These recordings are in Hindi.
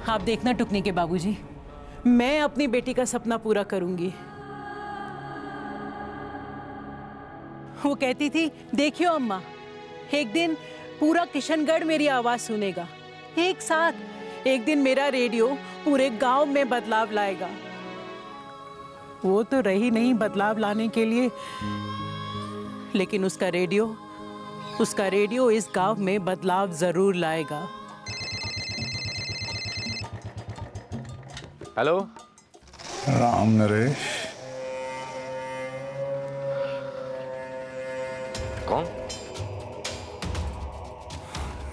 आप देखना टुकनी के बाबूजी, मैं अपनी बेटी का सपना पूरा करूंगी। वो कहती थी, देखियो अम्मा, एक दिन पूरा किशनगढ़ मेरी आवाज सुनेगा, एक साथ। एक दिन मेरा रेडियो पूरे गांव में बदलाव लाएगा। वो तो रही नहीं बदलाव लाने के लिए, लेकिन उसका रेडियो इस गांव में बदलाव जरूर लाएगा। हेलो राम नरेश। कौन?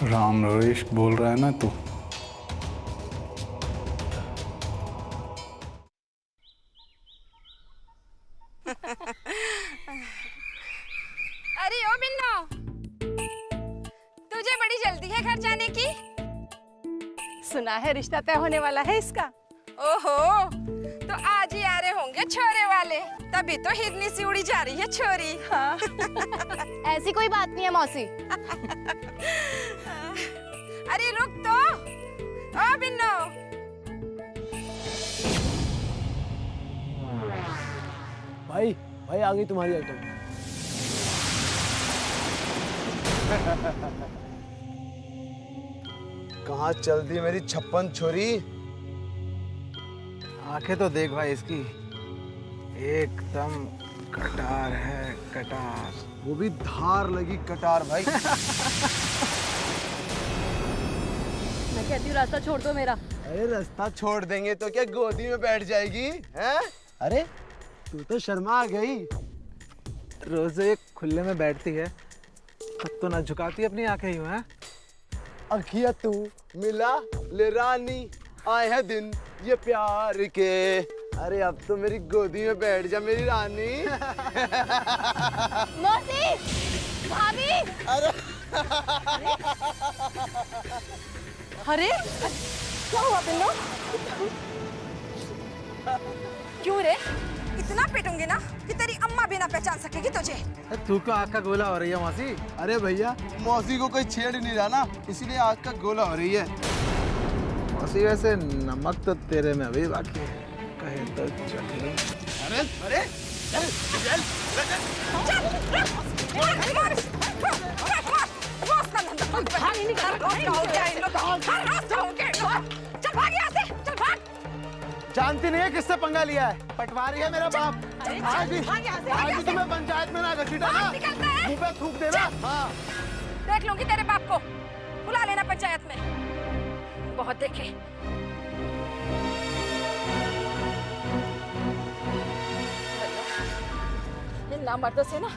राम नरेश बोल रहा है ना तू? अरे ओ बिन्नो, तुझे बड़ी जल्दी है घर जाने की? सुना है रिश्ता तय होने वाला है इसका। ओहो, तो आज ही आ रहे होंगे छोरे वाले, तभी तो हिरनी सी उड़ी जा रही है छोरी। हाँ। ऐसी कोई बात नहीं है मौसी। अरे रुक तो, ओ बिन्नो। भाई आ गई तुम्हारी आइटम। कहाँ चल दी मेरी 56 छोरी? आंखें तो देख भाई इसकी, एकदम कटार है, कटार। वो भी धार लगी कटार भाई। मैं कहती हूँ रास्ता छोड़ दो मेरा। अरे रास्ता छोड़ देंगे तो क्या गोदी में बैठ जाएगी हैं? अरे तू तो शर्मा गई। रोज एक खुले में बैठती है, तब तो ना झुकाती अपनी आंखें यूं हैं। अखिया तू मिला ले रानी, आए हैं दिन ये प्यार के। अरे अब तो मेरी गोदी में बैठ जा मेरी रानी। मौसी, भाभी। अरे क्या हुआ बिन्नो? क्यों रे? इतना पिटूंगी ना कि तेरी अम्मा भी ना पहचान सकेगी तुझे। तू क्यों आग का गोला हो रही है मौसी? अरे भैया, मौसी को कोई छेड़ नहीं रहा ना, इसीलिए आग का गोला हो रही है। मौसी वैसे नमक तो तेरे में अभी बाकी है, कहे तो चल। अरे अरे जानती नहीं है किससे पंगा लिया है? पटवारी है मेरा बाप। आज भी तुम्हें पंचायत में ना घसीटा ना, मुंह पे थूक देना। हाँ, देख लूंगी तेरे बाप को, बुला लेना पंचायत में, बहुत देखे। इन नामर्दों से ना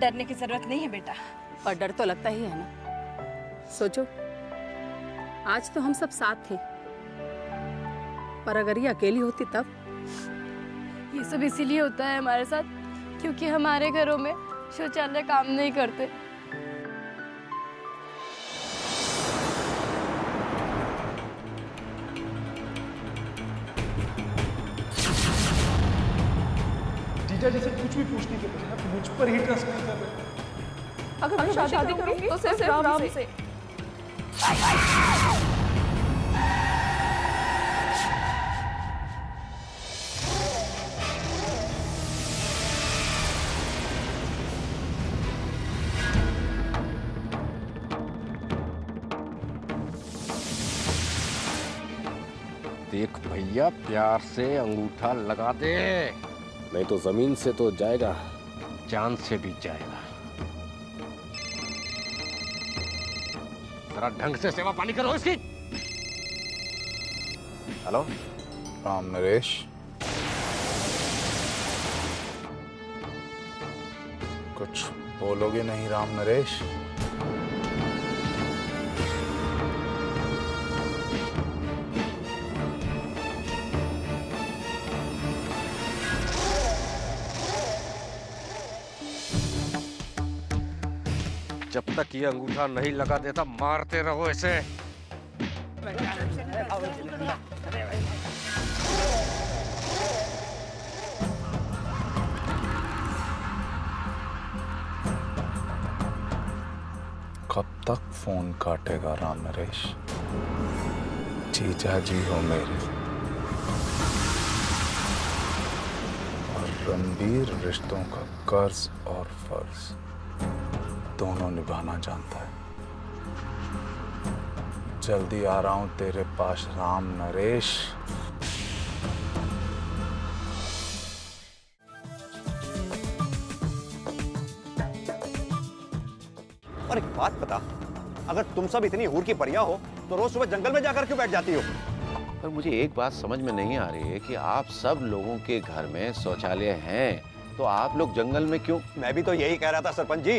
डरने की जरूरत नहीं है बेटा। और डर तो लगता ही है ना। सोचो, आज तो हम सब साथ थे, पर अगर ये अकेली होती तब? ये सब इसीलिए होता है हमारे साथ क्योंकि हमारे घरों में शौचालय काम नहीं करते। जीजा जैसे कुछ भी पूछने के बजाय आप मुझ पर ही ट्रस्ट नहीं कर रहे। अगर मैं शादी करूंगी तो सिर्फ राम से। देख भैया, प्यार से अंगूठा लगा दे, नहीं तो जमीन से तो जाएगा, जान से भी जाएगा। जरा ढंग से सेवा पानी करो इसकी। हेलो राम नरेश, कुछ बोलोगे नहीं राम नरेश? जब तक ये अंगूठा नहीं लगा देता मारते रहो इसे। कब तक फोन काटेगा राम नरेश? जीजा जी हो मेरे, और गंभीर रिश्तों का कर्ज और फर्ज दोनों निभाना जानता है। जल्दी आ रहा हूं तेरे पास राम नरेश। और एक बात बता, अगर तुम सब इतनी हूर की परियां हो तो रोज सुबह जंगल में जाकर क्यों बैठ जाती हो? पर मुझे एक बात समझ में नहीं आ रही है कि आप सब लोगों के घर में शौचालय हैं, तो आप लोग जंगल में क्यों? मैं भी तो यही कह रहा था सरपंच जी।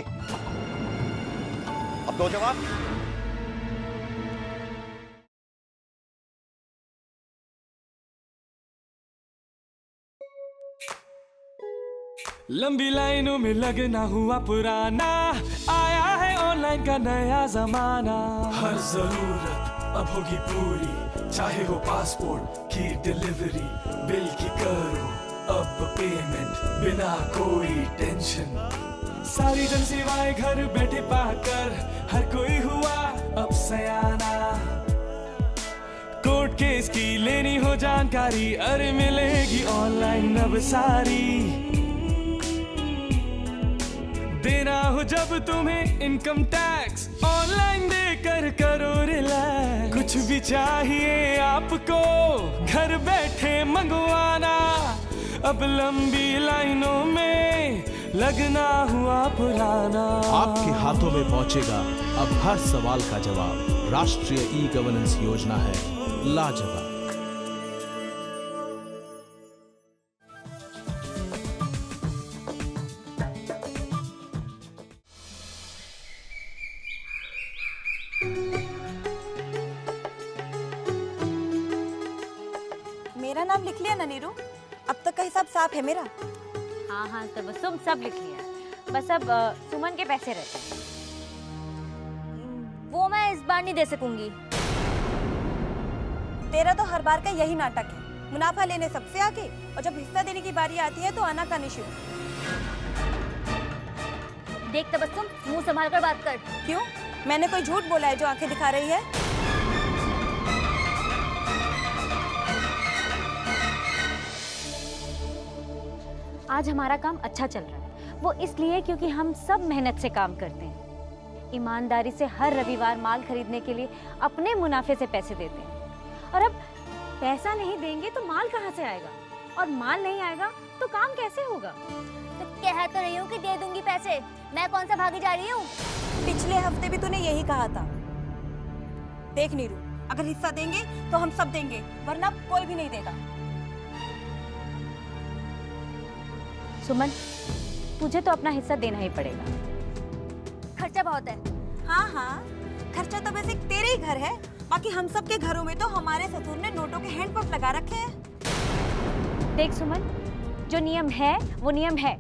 अब दो जवाब। लंबी लाइनों में लगना हुआ पुराना, आया है ऑनलाइन का नया जमाना। हर जरूरत अब होगी पूरी, चाहे हो पासपोर्ट की डिलीवरी, बिल की करो अब पेमेंट बिना कोई टेंशन। सारी जन सेवाएं घर बैठे पाकर हर कोई हुआ अब सयाना। कोर्ट केस की लेनी हो जानकारी, अरे मिलेगी ऑनलाइन अब सारी। देना हो जब तुम्हें इनकम टैक्स, ऑनलाइन देकर करो रिलैक्स। कुछ भी चाहिए आपको घर बैठे मंगवाना, अब लंबी लाइनों में लगना हुआ पुराना। आपके हाथों में पहुंचेगा अब हर सवाल का जवाब। राष्ट्रीय ई गवर्नेंस योजना है लाजवाब। मेरा नाम लिख लिया ना नीरू? अब तक का हिसाब साफ है मेरा। हाँ हाँ तब तुम सब लिख लिया, बस अब सुमन के पैसे रहते हैं, वो मैं इस बार नहीं दे सकूंगी। तेरा तो हर बार का यही नाटक है, मुनाफा लेने सबसे आगे और जब हिस्सा देने की बारी आती है तो आनाकानी शुरू। देख तबस्सुम, मुंह संभाल कर बात कर। क्यों? मैंने कोई झूठ बोला है जो आंखें दिखा रही है? आज हमारा काम अच्छा चल रहा है, वो इसलिए क्योंकि हम सब मेहनत से काम करते हैं, ईमानदारी से हर रविवार माल खरीदने के लिए अपने मुनाफे से पैसे देते हैं। और अब पैसा नहीं देंगे तो माल कहाँ से आएगा, और माल नहीं आएगा तो काम कैसे होगा? तो कह तो रही हूँ कि दे दूंगी पैसे, मैं कौन सा भागी जा रही हूँ? पिछले हफ्ते भी तूने यही कहा था। देख नीरू, अगर हिस्सा देंगे तो हम सब देंगे, वरना कोई भी नहीं देगा। सुमन, तुझे तो अपना हिस्सा देना ही पड़ेगा। खर्चा बहुत है। हाँ हाँ, खर्चा तो वैसे तेरे ही घर है, बाकी हम सब के घरों में तो हमारे ससुर ने नोटों के हैंडपंप लगा रखे हैं। देख सुमन, जो नियम है वो नियम है।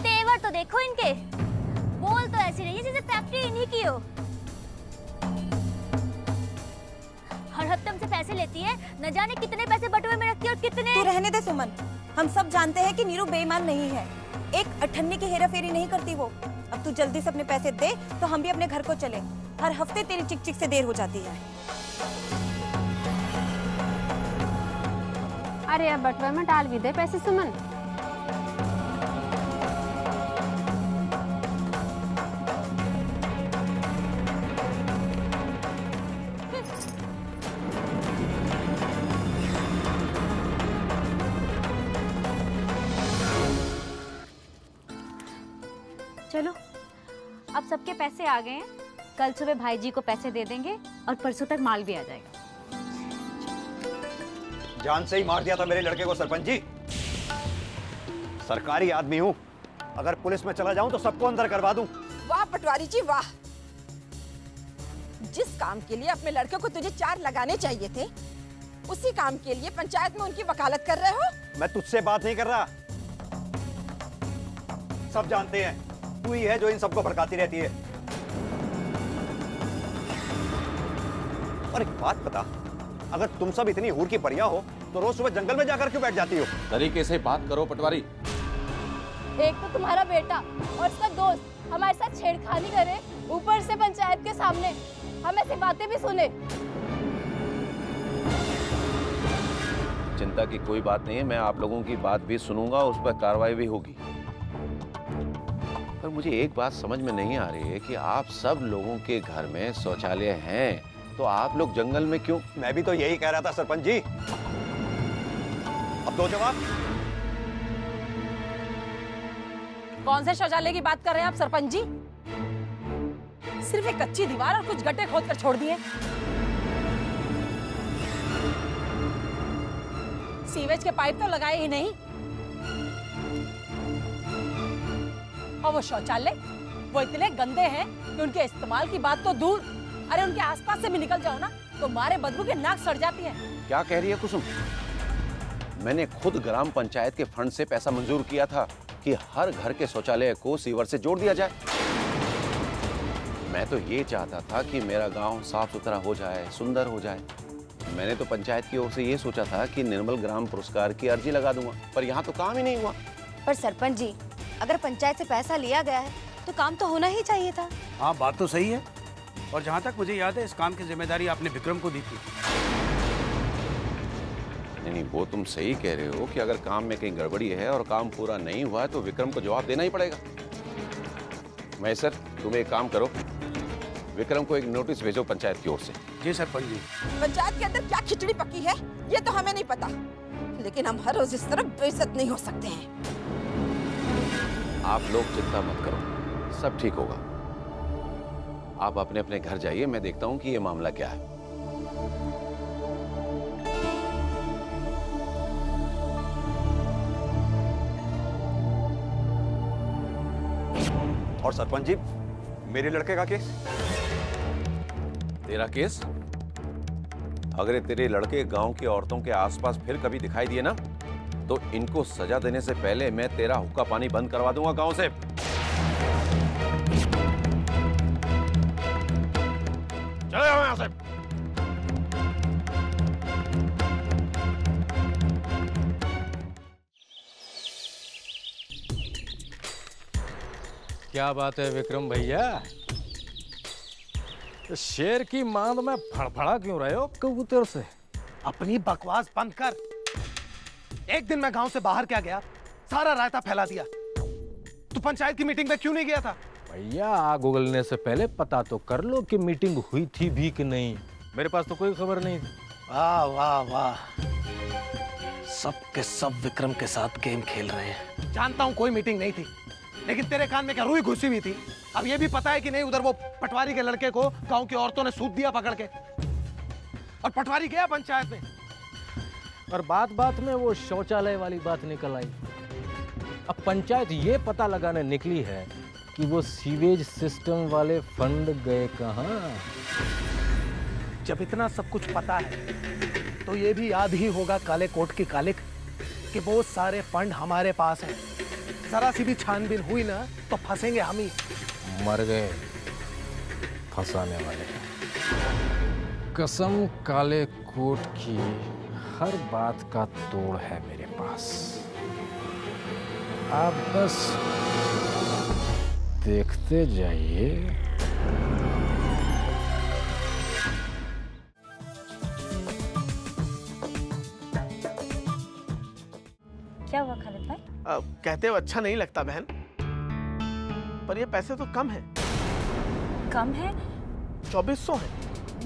तेवर तो देखो इनके, बोल तो ऐसी रही है जैसे फैक्ट्री इन्हीं की हो। हर हफ्ते हमसे पैसे लेती है, न जाने कितने पैसे बटुए में रखती है और कितने। तू रहने दे सुमन, हम सब जानते हैं कि नीरू बेईमान नहीं है, एक अठन्नी की हेराफेरी नहीं करती वो। अब तू जल्दी से अपने पैसे दे तो हम भी अपने घर को चले, हर हफ्ते तेरी चिक चिक से देर हो जाती है। अरे अब बटुआ में डाल भी दे पैसे सुमन। चलो, अब सबके पैसे आ गए हैं, कल सुबह भाई जी को पैसे दे देंगे और परसों तक माल भी आ जाएगा। जान से ही मार दिया था मेरे लड़के को सरपंच जी। सरकारी आदमी हूँ, अगर पुलिस में चला जाऊं तो सबको अंदर करवा दूं। वाह पटवारी जी वाह, जिस काम के लिए अपने लड़के को तुझे 4 लगाने चाहिए थे, उसी काम के लिए पंचायत में उनकी वकालत कर रहे हो। मैं तुझसे बात नहीं कर रहा, सब जानते हैं तू ही है जो इन सबको भड़काती रहती है। और एक बात बता, अगर तुम सब इतनी हूर की परियां हो तो रोज सुबह जंगल में जाकर क्यों बैठ जाती हो? तरीके से बात करो पटवारी। एक तो तुम्हारा बेटा और उसका दोस्त हमारे साथ छेड़खानी करे, ऊपर से पंचायत के सामने हम ऐसी बातें भी सुने। चिंता की कोई बात नहीं है, मैं आप लोगों की बात भी सुनूंगा, उस पर कार्रवाई भी होगी। पर मुझे एक बात समझ में नहीं आ रही है कि आप सब लोगों के घर में शौचालय हैं, तो आप लोग जंगल में क्यों? मैं भी तो यही कह रहा था सरपंच जी। अब दो जवाब। कौन से शौचालय की बात कर रहे हैं आप सरपंच जी? सिर्फ एक कच्ची दीवार और कुछ गड्ढे खोद कर छोड़ दिए। सीवेज के पाइप तो लगाए ही नहीं। और वो शौचालय, वो इतने गंदे हैं कि उनके इस्तेमाल की बात तो दूर, अरे उनके आसपास से भी निकल जाओ ना तो मारे बदबू के नाक सड़ जाती है। क्या कह रही है कुसुम? मैंने खुद ग्राम पंचायत के फंड से पैसा मंजूर किया था कि हर घर के शौचालय को सीवर से जोड़ दिया जाए। मैं तो ये चाहता था कि मेरा गांव साफ सुथरा हो जाए, सुंदर हो जाए। मैंने तो पंचायत की ओर से ये सोचा था कि निर्मल ग्राम पुरस्कार की अर्जी लगा दूंगा, पर यहाँ तो काम ही नहीं हुआ। पर सरपंच जी, अगर पंचायत से पैसा लिया गया है तो काम तो होना ही चाहिए था। हाँ, बात तो सही है। और जहाँ तक मुझे याद है, इस काम की जिम्मेदारी आपने विक्रम को दी थी। नहीं, वो तुम सही कह रहे हो कि अगर काम में कहीं गड़बड़ी है और काम पूरा नहीं हुआ है तो विक्रम को जवाब देना ही पड़ेगा। महेश्वर, तुम एक काम करो, विक्रम को एक नोटिस भेजो पंचायत की ओर से। जी सरपंच जी। पंचायत के अंदर क्या खिचड़ी पकी है ये तो हमें नहीं पता, लेकिन हम हर रोज इस तरह बेइज्जत नहीं हो सकते हैं। आप लोग चिंता मत करो, सब ठीक होगा। आप अपने अपने घर जाइए, मैं देखता हूँ कि ये मामला क्या है। और सरपंच जी, मेरे लड़के का केस? तेरा केस? अगर तेरे लड़के गांव की औरतों के आसपास फिर कभी दिखाई दिए ना, तो इनको सजा देने से पहले मैं तेरा हुक्का पानी बंद करवा दूंगा गांव से। चले जाओ यहां से। क्या बात है विक्रम भैया, शेर की मांद में फड़फड़ा क्यों रहे हो कबूतर से? अपनी बकवास बंद कर। एक दिन मैं गांव से बाहर क्या गया, सारा रायता फैला दिया। तू पंचायत की मीटिंग में क्यों नहीं गया था? भैया, आग उगलने से पहले पता तो कर लो कि मीटिंग हुई थी भी कि नहीं। मेरे पास तो कोई खबर नहीं थी। वाह वाह वाह, सब के सब विक्रम के साथ गेम खेल रहे हैं। जानता हूं कोई मीटिंग नहीं थी, लेकिन तेरे कान में क्या रुई घुसी हुई थी? अब ये भी पता है कि नहीं, उधर वो पटवारी के लड़के को गांव की औरतों ने सूद दिया पकड़ के, और पटवारी गया पंचायत में, और बात बात में वो शौचालय वाली बात निकल आई। अब पंचायत ये पता लगाने निकली है कि वो सीवेज सिस्टम वाले फंड गए कहां। जब इतना सब कुछ पता है तो ये भी याद ही होगा काले कोट की कालिक कि वो सारे फंड हमारे पास हैं। जरा सी भी छानबीन हुई ना तो फंसेंगे हम ही। मर गए फंसाने वाले। कसम काले कोट की, हर बात का तोड़ है मेरे पास। आप बस देखते जाइए। क्या हुआ खालिद भाई? कहते हो अच्छा नहीं लगता बहन, पर ये पैसे तो कम है। कम है? 2400 है।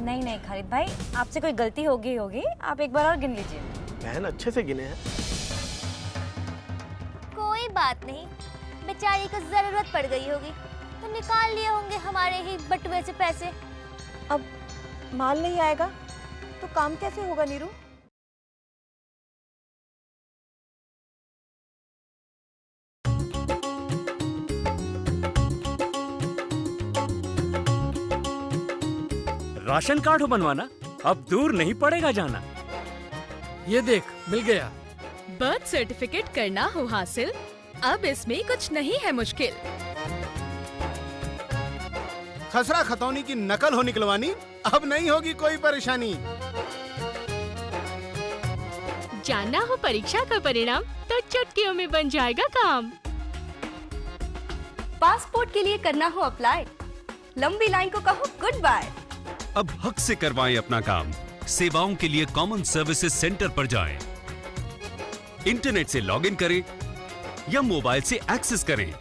नहीं नहीं खालिद भाई, आपसे कोई गलती होगी आप एक बार और गिन लीजिए। बहन अच्छे से गिने हैं। कोई बात नहीं, बेचारी को जरूरत पड़ गई होगी तो निकाल लिए होंगे हमारे ही बटुए से पैसे। अब माल नहीं आएगा तो काम कैसे होगा नीरू? राशन कार्ड हो बनवाना, अब दूर नहीं पड़ेगा जाना। ये देख, मिल गया। बर्थ सर्टिफिकेट करना हो हासिल, अब इसमें कुछ नहीं है मुश्किल। खसरा खतौनी की नकल हो निकलवानी, अब नहीं होगी कोई परेशानी। जानना हो परीक्षा का परिणाम तो चुटकियों में बन जाएगा काम। पासपोर्ट के लिए करना हो अप्लाई, लंबी लाइन को कहो गुड बाय। अब हक से करवाएं अपना काम। सेवाओं के लिए कॉमन सर्विसेज सेंटर पर जाएं। इंटरनेट से लॉगिन करें या मोबाइल से एक्सेस करें।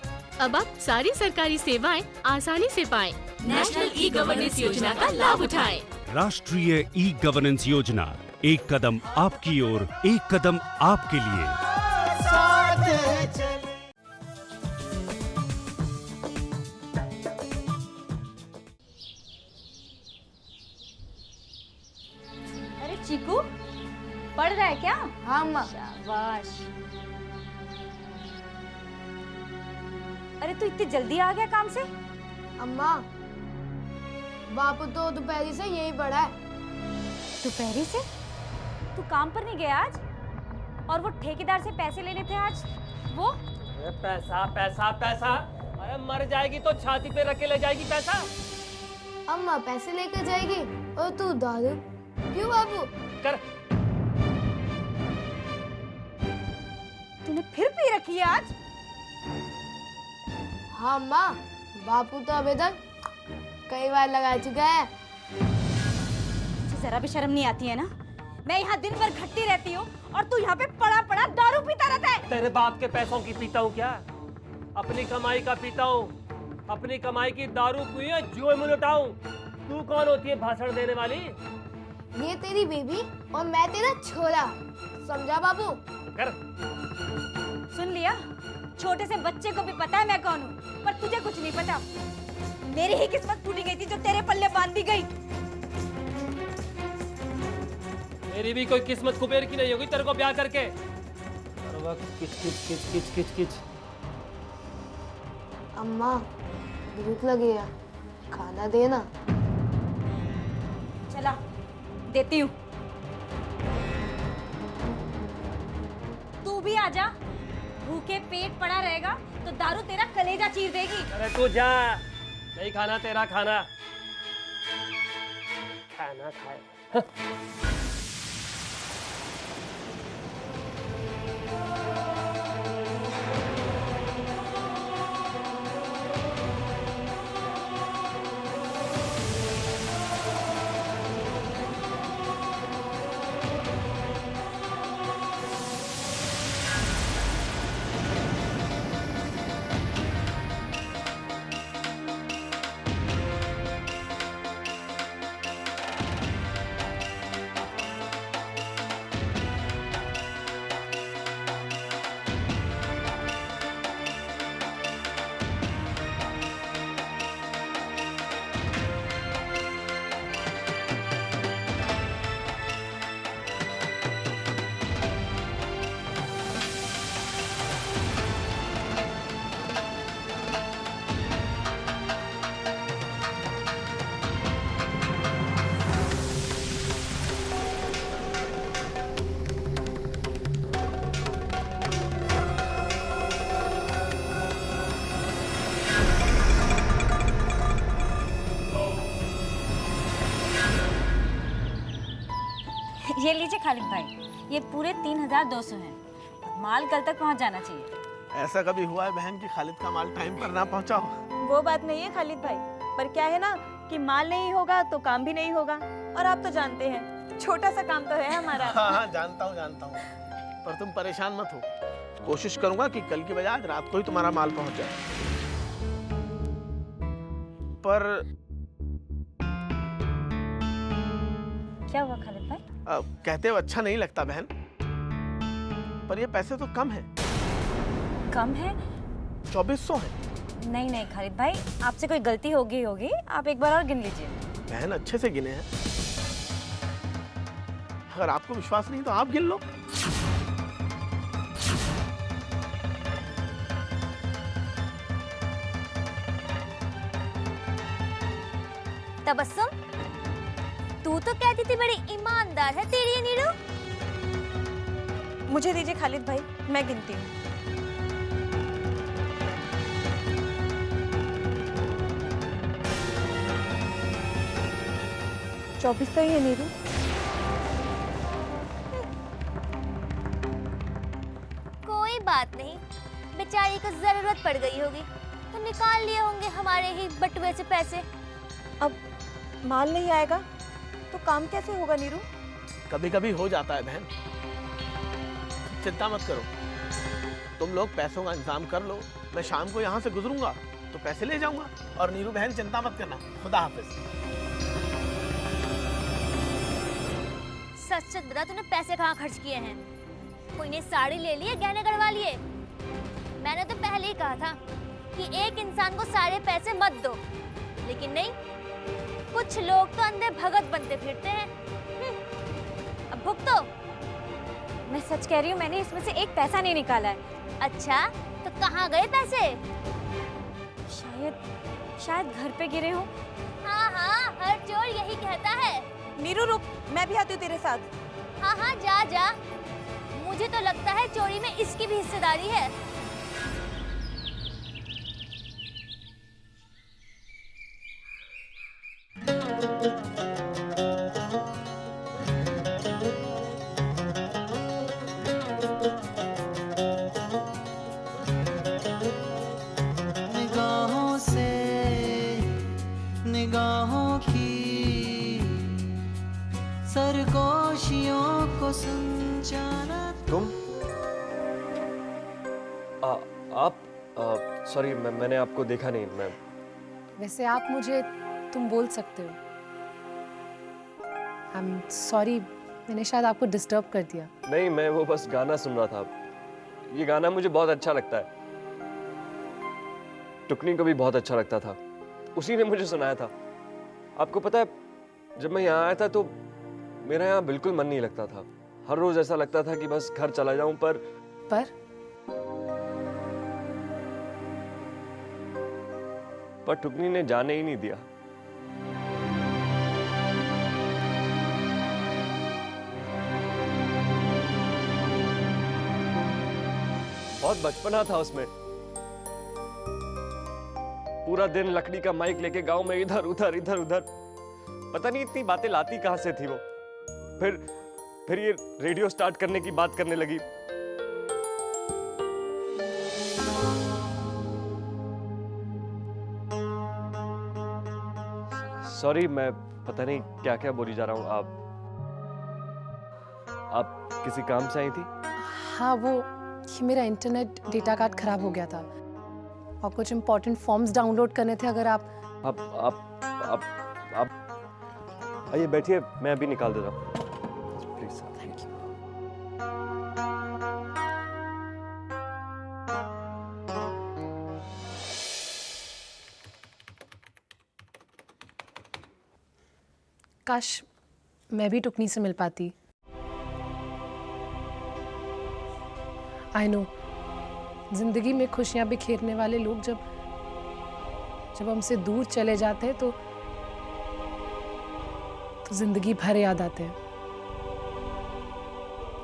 अब आप सारी सरकारी सेवाएं आसानी से पाएं। नेशनल ई गवर्नेंस योजना का लाभ उठाएं। राष्ट्रीय ई गवर्नेंस योजना, एक कदम आपकी ओर, एक कदम आपके लिए। अरे चीकू, पढ़ रहा है क्या? हाँ अम्मा। शाबाश। अरे तू इतनी जल्दी आ गया काम से? अम्मा, बापू तो दोपहरी से यही पड़ा है। दोपहरी से? तू काम पर नहीं गया आज? और वो ठेकेदार से पैसे लेने थे आज, वो? अरे पैसा पैसा पैसा, अरे मर जाएगी तो छाती पे रख के ले जाएगी पैसा। अम्मा पैसे लेकर जाएगी और तू दारू। क्यों बाबू? कर। तूने फिर पी रखी है आज? हाँ अम्मा, बापू तो अभी तक कई बार लगा चुका है। जरा भी शर्म नहीं आती है ना? मैं यहाँ दिन भर घटती रहती हूँ और तू यहाँ पे पड़ा पड़ा दारू पीता रहता है। तेरे बाप के पैसों की पीता हूँ क्या? अपनी कमाई का पीता हूँ। अपनी कमाई की दारू पी जुए में लुटाऊं। तू कौन होती है भाषण देने वाली? ये तेरी बेबी और मैं तेरा छोरा, समझा बाबू? कर। सुन लिया? छोटे से बच्चे को भी पता है मैं कौन हूँ, पर तुझे कुछ नहीं पता। मेरी ही किस्मत टूटी गई थी जो तेरे पल्ले बांध दी गई। मेरी भी कोई किस्मत कुबेर की नहीं होगी तेरे को ब्याह करके। किच किच किच किच किच किच। अम्मा भूख लगी है, खाना देना। चला देती हूँ। तू भी आजा। भूखे पेट पड़ा रहेगा तो दारू तेरा कलेजा चीर देगी। अरे तू जा, नहीं खाना तेरा खाना। खाना खाए। ये लीजिए खालिद भाई, ये पूरे 3200 हैं। माल कल तक पहुंच जाना चाहिए। ऐसा कभी हुआ है बहन कि खालिद का माल टाइम पर ना पहुंचा हो? वो बात नहीं है खालिद भाई, पर क्या है ना कि माल नहीं होगा तो काम भी नहीं होगा। और आप तो जानते हैं छोटा सा काम तो है हमारा। हाँ जानता हूँ, पर तुम परेशान मत हो। कोशिश करूंगा कि कल की बजाय आज रात को ही तुम्हारा माल पहुंच जाए। पर क्या हुआ खालिद भाई? कहते हो अच्छा नहीं लगता बहन, पर ये पैसे तो कम है। कम है? 2400 है। नहीं नहीं खालिद भाई, आपसे कोई गलती होगी। आप एक बार और गिन लीजिए। बहन अच्छे से गिने हैं। अगर आपको विश्वास नहीं तो आप गिन लो। तबस्सुम, तू तो कहती थी बड़ी ईमानदार है तेरी ये नीरू। मुझे दीजिए खालिद भाई, मैं गिनती हूँ। 2400 ही है नीरू। कोई बात नहीं, बेचारी को जरूरत पड़ गई होगी तो तो निकाल लिए होंगे हमारे ही बटुए से पैसे। अब माल नहीं आएगा तो काम कैसे होगा नीरू? कभी कभी हो जाता है बहन, चिंता मत करो। तुम लोग पैसों का इंतजाम कर लो, मैं शाम को यहाँ से गुजरूंगा तो पैसे ले जाऊंगा। और नीरू बहन चिंता मत करना, खुदा हाफिज। सच सच बता, तूने पैसे कहाँ खर्च किए हैं? कोई ने साड़ी ले लिए, गहने गड़वा लिए? मैंने तो पहले ही कहा था कि एक इंसान को सारे पैसे मत दो, लेकिन नहीं, कुछ लोग तो अंधे भगत बनते फिरते हैं। अब भुगतो। मैं सच कह रही हूँ, मैंने इसमें से एक पैसा नहीं निकाला है। अच्छा, तो कहाँ गए पैसे? शायद घर पे गिरे हो। हाँ हाँ, हर चोर यही कहता है। नीरू रुक, मैं भी आती हूँ तेरे साथ। हाँ हाँ, जा जा। मुझे तो लगता है चोरी में इसकी भी हिस्सेदारी है। निगाहों से निगाहों की सरगोशियों को सुन जाना। तुम आप सॉरी, मैंने आपको देखा नहीं। मैं वैसे आप मुझे तुम बोल सकते हो। आई एम सॉरी, मैंने शायद आपको डिस्टर्ब कर दिया। नहीं, मैं वो बस गाना सुन रहा था। ये गाना मुझे बहुत अच्छा लगता है, टुकनी को भी बहुत अच्छा लगता था, उसी ने मुझे सुनाया था। आपको पता है, जब मैं यहाँ आया था तो मेरा यहाँ बिल्कुल मन नहीं लगता था। हर रोज ऐसा लगता था कि बस घर चला जाऊं, पर टुकनी ने जाने ही नहीं दिया। बहुत बचपना था उसमें। पूरा दिन लकड़ी का माइक लेके गांव में इधर उधर पता नहीं इतनी बातें लाती कहां से थी वो। फिर ये रेडियो स्टार्ट करने की बात करने लगी। सॉरी, मैं पता नहीं क्या क्या बोली जा रहा हूँ। आप किसी काम से आई थी? हाँ, वो मेरा इंटरनेट डेटा कार्ड खराब हो गया था और कुछ इम्पोर्टेंट फॉर्म्स डाउनलोड करने थे। अगर आप आइए बैठिए, मैं अभी निकाल देता हूँ। प्लीज। Thank you. काश मैं भी टुकनी से मिल पाती। आई नो, जिंदगी में खुशियां बिखेरने वाले लोग जब हमसे दूर चले जाते हैं तो जिंदगी भर याद आते हैं,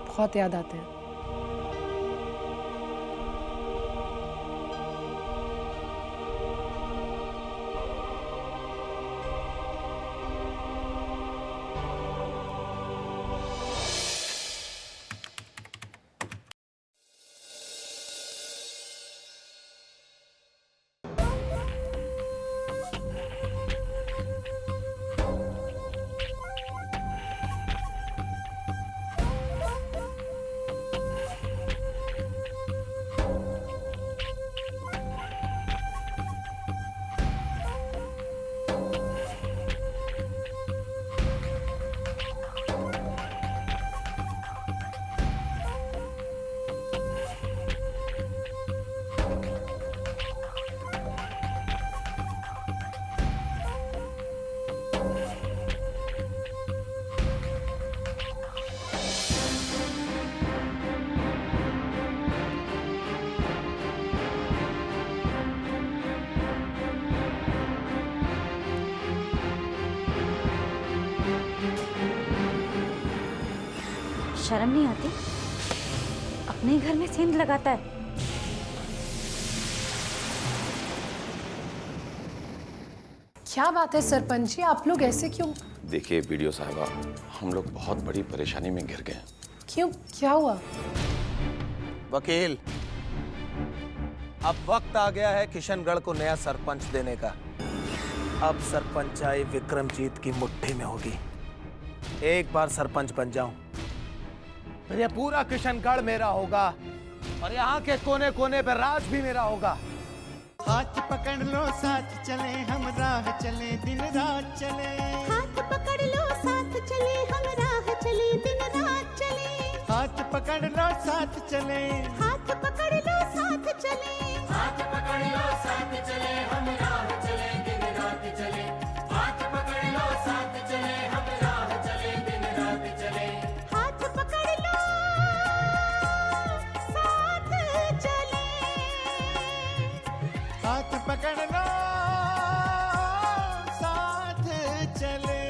बहुत याद आते हैं। शर्म नहीं आती? अपने ही घर में सेंध लगाता है। क्या बात है सरपंच जी, आप लोग ऐसे क्यों? देखिए वीडियो साहिबा, हम लोग बहुत बड़ी परेशानी में घिर गए। क्यों, क्या हुआ? वकील, अब वक्त आ गया है किशनगढ़ को नया सरपंच देने का। अब सरपंचाई विक्रमजीत की मुट्ठी में होगी। एक बार सरपंच बन जाऊं फिर ये पूरा किशनगढ़ मेरा होगा और यहाँ के कोने कोने पे राज भी मेरा होगा। हाथ पकड़ लो साथ चले हम राह चले दिन रात चले। हाथ पकड़ लो साथ चले हम राह चले दिन रात चले। हाथ पकड़ लो साथ चले। हाथ पकड़ लो साथ चले। हाथ पकड़ लो साथ चले हम राह चले दिन रात चले। हाथ पकड़ लो साथ चले हम राह चले दिन रात चले। हाथ पकड़ लो साथ चले। हाथ पकड़ लो साथ चले।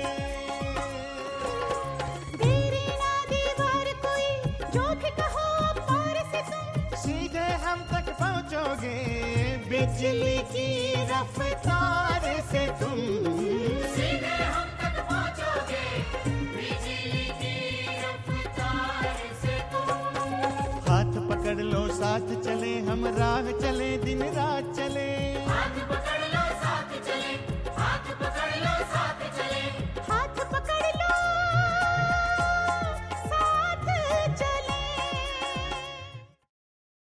तेरी ना दीवार कोई जो भी कहो पार से तुम। सीधे हम तक पहुंचोगे बिजली की रफ्तार से तुम। सीधे हम तक पहुंचोगे बिजली की रफ्तार से तुम। हाथ पकड़ लो साथ चले हम राह चले दिन रात चले।